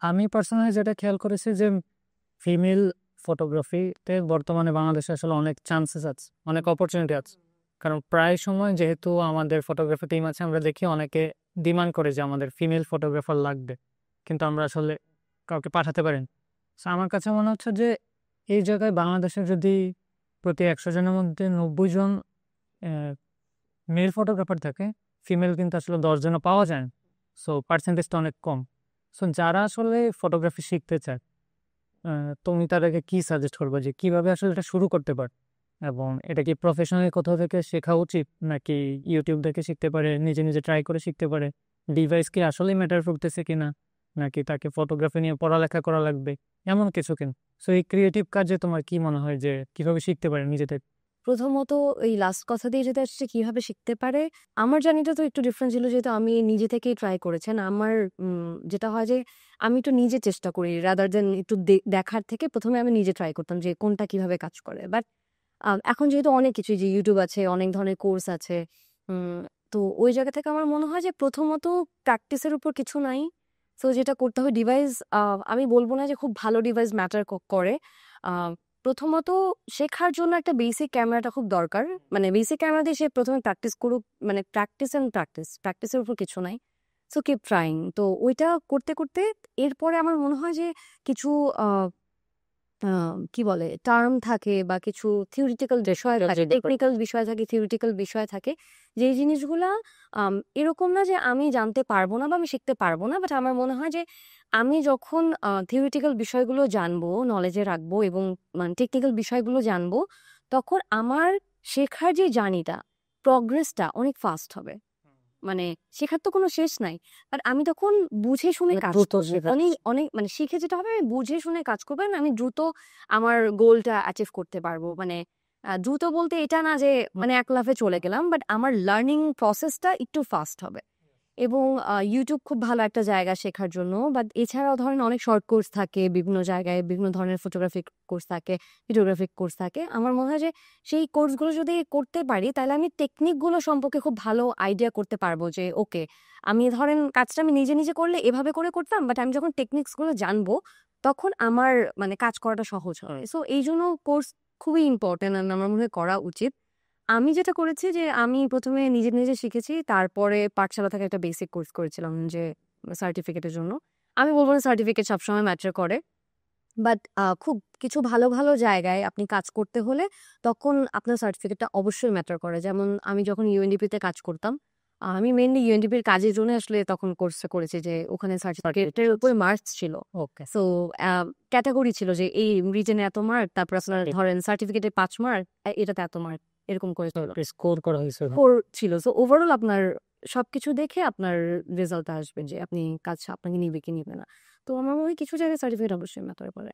আমি পার্সোনালি যেটা খেয়াল করেছি যে ফিমেল ফটোগ্রাফিতে বর্তমানে বাংলাদেশে আসলে অনেক চান্সেস আছে, অনেক অপরচুনিটি আছে। কারণ প্রায় সময় যেহেতু আমাদের ফটোগ্রাফি টিম আছে, আমরা দেখি অনেকে ডিমান্ড করে যে আমাদের ফিমেল ফটোগ্রাফার লাগবে, কিন্তু আমরা আসলে কাউকে পাঠাতে পারি না। So আমার কাছে মনে হচ্ছে যে এই জায়গায় বাংলাদেশে যদি প্রতি 100 জনের মধ্যে 90 জন মেল ফটোগ্রাফার থাকে, ফিমেল কিন্তু আসলে 10 জনও পাওয়া যায় না। সো পার্সেন্টেজটা অনেক কম। সো যারা আসলে ফটোগ্রাফি শিখতে চায়, তুমি তাদেরকে কি সাজেস্ট করবে যে কিভাবে আসলে এটা শুরু করতে পারে, এবং এটা কি প্রফেশনাল কোথাও থেকে শেখা উচিত, নাকি ইউটিউব দেখে শিখতে পারে, নিজে নিজে ট্রাই করে শিখতে পারে, ডিভাইস কি আসলেই ম্যাটার করতেছে কিনা, নাকি তাকে ফটোগ্রাফি নিয়ে পড়ালেখা করা লাগবে, এমন কিছু কিনা? সো এই ক্রিয়েটিভ কাজে তোমার কি মনে হয় যে কিভাবে শিখতে পারে নিজে থেকে? প্রথমত এই লাস্ট কথা দিয়ে যেটা আসছে কিভাবে শিখতে পারে, আমার জার্নিটা তো একটু ডিফারেন্ট ছিল, যেহেতু আমি নিজে থেকেই ট্রাই করেছেন। আমার যেটা হয় যে আমি একটু নিজে চেষ্টা করি রাদার দেন একটু দেখার থেকে প্রথমে আমি নিজে ট্রাই করতাম যে কোনটা কিভাবে কাজ করে। বাট এখন যেহেতু অনেক কিছু, যে ইউটিউব আছে, অনেক ধরনের কোর্স আছে, উম, তো ওই জায়গা থেকে আমার মনে হয় যে প্রথমত প্র্যাকটিসের উপর কিছু নাই। তো যেটা করতে হবে ডিভাইস, আমি বলবো না যে খুব ভালো ডিভাইস ম্যাটার করে। আহ, প্রথমত শেখার জন্য একটা বেসিক ক্যামেরাটা খুব দরকার। মানে বেসিক ক্যামেরা দিয়ে সে প্রথমে প্র্যাকটিস করুক, মানে প্র্যাকটিস অ্যান্ড প্র্যাকটিস, প্র্যাকটিসের উপর কিছু নাই। So keep trying. তো ওইটা করতে করতে এরপরে আমার মনে হয় যে কিছু কি বলে টার্ম থাকে বা কিছু থিওরিটিক্যাল বিষয় থাকে, টেকনিক্যাল বিষয় থাকে, থিওরিটিক্যাল বিষয় থাকে, যে জিনিসগুলা এরকম না যে আমি জানতে পারবো না বা আমি শিখতে পারবো না। বাট আমার মনে হয় যে আমি যখন থিওরিটিক্যাল বিষয়গুলো জানবো, নলেজে রাখবো এবং মানে টেকনিক্যাল বিষয়গুলো জানবো, তখন আমার শেখার যে জার্নিটা, প্রগ্রেসটা অনেক ফাস্ট হবে। মানে শেখার তো কোনো শেষ নাই। বাট আমি তখন বুঝে শুনে কাজ দ্রুত করবো। শেখা। অনেক অনেক মানে শিখে যেটা হবে, আমি বুঝে শুনে কাজ করবো and আমি দ্রুত আমার গোলটা অ্যাচিভ করতে পারবো। মানে দ্রুত বলতে এটা না যে মানে এক লাফে চলে গেলাম, বাট আমার লার্নিং প্রসেসটা একটু ফাস্ট হবে। এবং ইউটিউব খুব ভালো একটা জায়গা শেখার জন্য। বাট এছাড়াও ধরেন অনেক শর্ট কোর্স থাকে বিভিন্ন জায়গায়, বিভিন্ন ধরনের ফটোগ্রাফিক কোর্স থাকে, ভিডিওগ্রাফিক কোর্স থাকে। আমার মনে হয় যে সেই কোর্সগুলো যদি করতে পারি, তাহলে আমি টেকনিকগুলো সম্পর্কে খুব ভালো আইডিয়া করতে পারবো যে ওকে, আমি ধরেন কাজটা আমি নিজে নিজে করলে এভাবে করে করতাম, বাট আমি যখন টেকনিক্সগুলো জানবো তখন আমার মানে কাজ করাটা সহজ হয়। সো এই জন্য কোর্স খুবই ইম্পর্টেন্ট আর আমার মনে হয় করা উচিত। আমি যেটা করেছি যে আমি প্রথমে নিজে নিজে শিখেছি, তারপরে পাঠশালা থেকে একটা বেসিক কোর্স করেছিলাম যে সার্টিফিকেটের জন্য। আমি বলবো না সার্টিফিকেট সবসময় ম্যাটার করে, বাট খুব কিছু ভালো ভালো জায়গায় আপনি কাজ করতে হলে তখন আপনার সার্টিফিকেটটা অবশ্যই ম্যাটার করে। যেমন আমি যখন ইউএনডিপিতে কাজ করতাম, আমি মেইনলি ইউএনডিপির কাজের জন্য আসলে তখন কোর্সটা করেছি, যে ওখানে সার্টিফিকেটের উপরে মার্কস ছিল। ওকে। সো ক্যাটাগরি ছিল যে এই রিজনে এত মার্ক, তারপর আপনার ধরেন সার্টিফিকেটে 5 মার্ক, এটাতে এত মার্ক, এরকম করে ছিল, স্কোর করা হয়েছে। স্কোর ছিল। সো ওভারঅল আপনার সবকিছু দেখে আপনার রেজাল্ট আসবে যে আপনি কাজ আপনাকে নিবে কি নিবে না। তো আমার মনে হয় কিছু জায়গায় সার্টিফিকেট অবশ্যই ম্যাটার করে।